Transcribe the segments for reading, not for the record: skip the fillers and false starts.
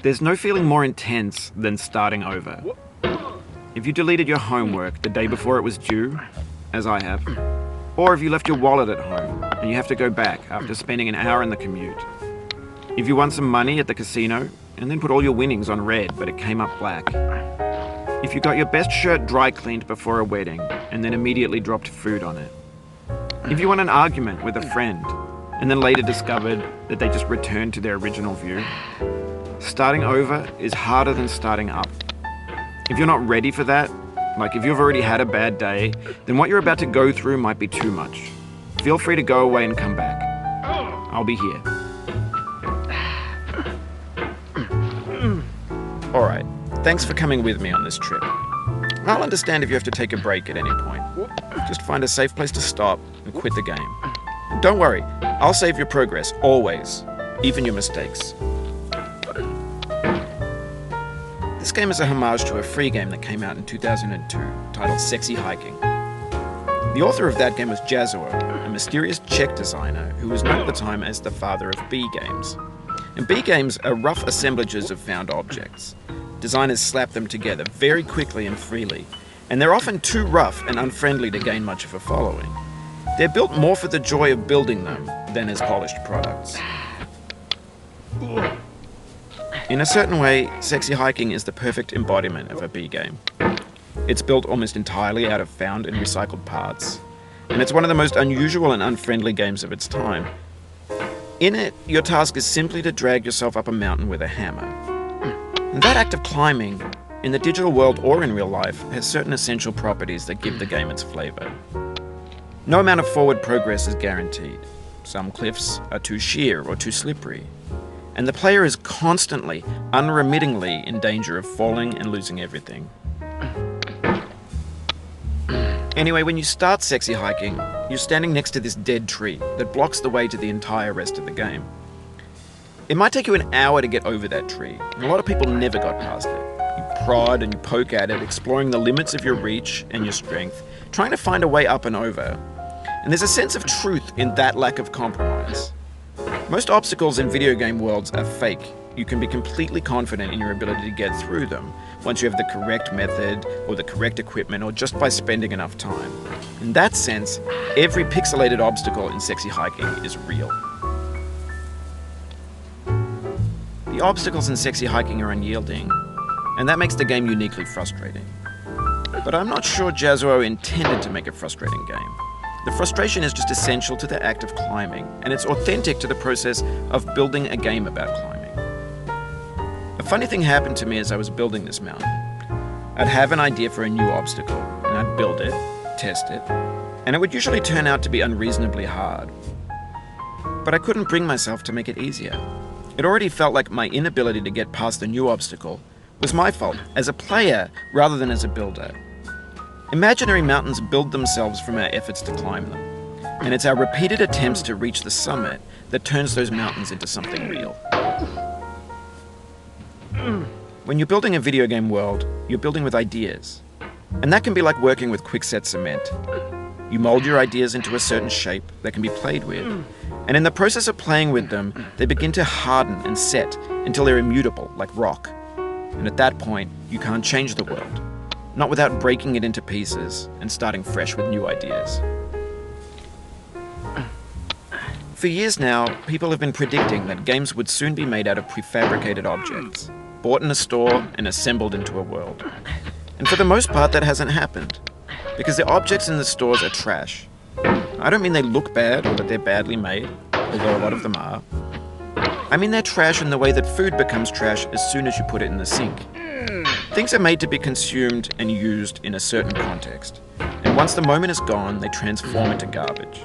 There's no feeling more intense than starting over. If you deleted your homework the day before it was due, as I have, or if you left your wallet at home and you have to go back after spending an hour in the commute. If you won some money at the casino and then put all your winnings on red but it came up black. If you got your best shirt dry cleaned before a wedding and then immediately dropped food on it. If you won an argument with a friend and then later discovered that they just returned to their original view. Starting over is harder than starting up. If you're not ready for that, like if you've already had a bad day, then what you're about to go through might be too much. Feel free to go away and come back. I'll be here. Alright, thanks for coming with me on this trip. I'll understand if you have to take a break at any point. Just find a safe place to stop and quit the game. And don't worry, I'll save your progress, always, even your mistakes. This game is a homage to a free game that came out in 2002, titled Sexy Hiking. The author of that game was Jazzuo, a mysterious Czech designer who was known at the time as the father of B-games. And B-games are rough assemblages of found objects. Designers slap them together very quickly and freely, and they're often too rough and unfriendly to gain much of a following. They're built more for the joy of building them than as polished products. In a certain way, Sexy Hiking is the perfect embodiment of a B-game. It's built almost entirely out of found and recycled parts, and it's one of the most unusual and unfriendly games of its time. In it, your task is simply to drag yourself up a mountain with a hammer. And that act of climbing, in the digital world or in real life, has certain essential properties that give the game its flavor. No amount of forward progress is guaranteed. Some cliffs are too sheer or too slippery. And the player is constantly, unremittingly in danger of falling and losing everything. Anyway, when you start Sexy Hiking, you're standing next to this dead tree that blocks the way to the entire rest of the game. It might take you an hour to get over that tree, and a lot of people never got past it. You prod and you poke at it, exploring the limits of your reach and your strength, trying to find a way up and over. And there's a sense of truth in that lack of compromise. Most obstacles in video game worlds are fake. You can be completely confident in your ability to get through them once you have the correct method or the correct equipment or just by spending enough time. In that sense, every pixelated obstacle in Sexy Hiking is real. The obstacles in Sexy Hiking are unyielding, and that makes the game uniquely frustrating. But I'm not sure Jazzuo intended to make a frustrating game. The frustration is just essential to the act of climbing, and it's authentic to the process of building a game about climbing. A funny thing happened to me as I was building this mountain. I'd have an idea for a new obstacle, and I'd build it, test it, and it would usually turn out to be unreasonably hard. But I couldn't bring myself to make it easier. It already felt like my inability to get past the new obstacle was my fault as a player rather than as a builder. Imaginary mountains build themselves from our efforts to climb them, and it's our repeated attempts to reach the summit that turns those mountains into something real. When you're building a video game world, you're building with ideas, and that can be like working with quickset cement. You mold your ideas into a certain shape that can be played with, and in the process of playing with them, they begin to harden and set until they're immutable, like rock. And at that point, you can't change the world. Not without breaking it into pieces and starting fresh with new ideas. For years now, people have been predicting that games would soon be made out of prefabricated objects, bought in a store and assembled into a world. And for the most part, that hasn't happened, because the objects in the stores are trash. I don't mean they look bad or that they're badly made, although a lot of them are. I mean they're trash in the way that food becomes trash as soon as you put it in the sink. Things are made to be consumed and used in a certain context, and once the moment is gone, they transform into garbage.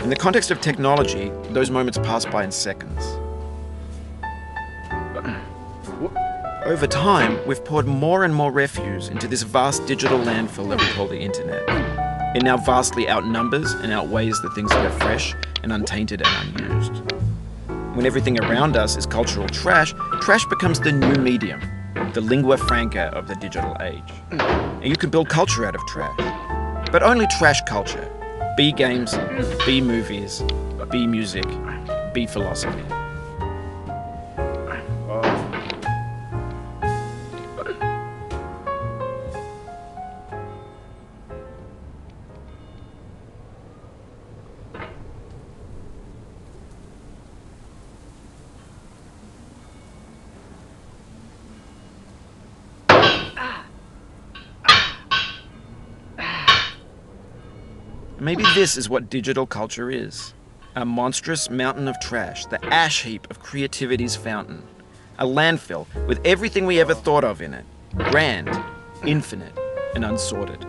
In the context of technology, those moments pass by in seconds. Over time, we've poured more and more refuse into this vast digital landfill that we call the internet. It now vastly outnumbers and outweighs the things that are fresh and untainted and unused. When everything around us is cultural trash, trash becomes the new medium, the lingua franca of the digital age. And you can build culture out of trash. But only trash culture. B games, B movies, B music, B philosophy. Maybe this is what digital culture is. A monstrous mountain of trash, the ash heap of creativity's fountain. A landfill with everything we ever thought of in it. Grand, infinite, and unsorted.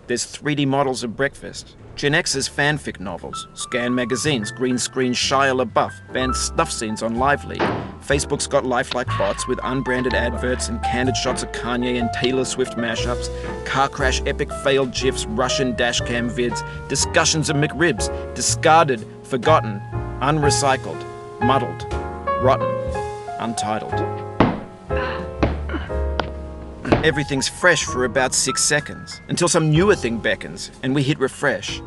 There's 3D models of breakfast, Gen X's fanfic novels, Scan magazines, green screen Shia LaBeouf, banned snuff scenes on Lively. Facebook's got lifelike bots with unbranded adverts and candid shots of Kanye and Taylor Swift mashups, car crash epic failed GIFs, Russian dashcam vids, discussions of McRibs, discarded, forgotten, unrecycled, muddled, rotten, untitled. Everything's fresh for about 6 seconds, until some newer thing beckons, and we hit refresh.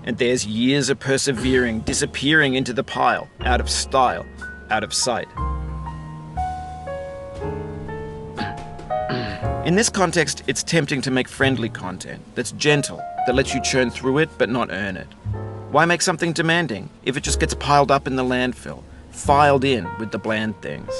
And there's years of persevering, disappearing into the pile, out of style, out of sight. In this context, it's tempting to make friendly content that's gentle, that lets you churn through it but not earn it. Why make something demanding if it just gets piled up in the landfill, filed in with the bland things?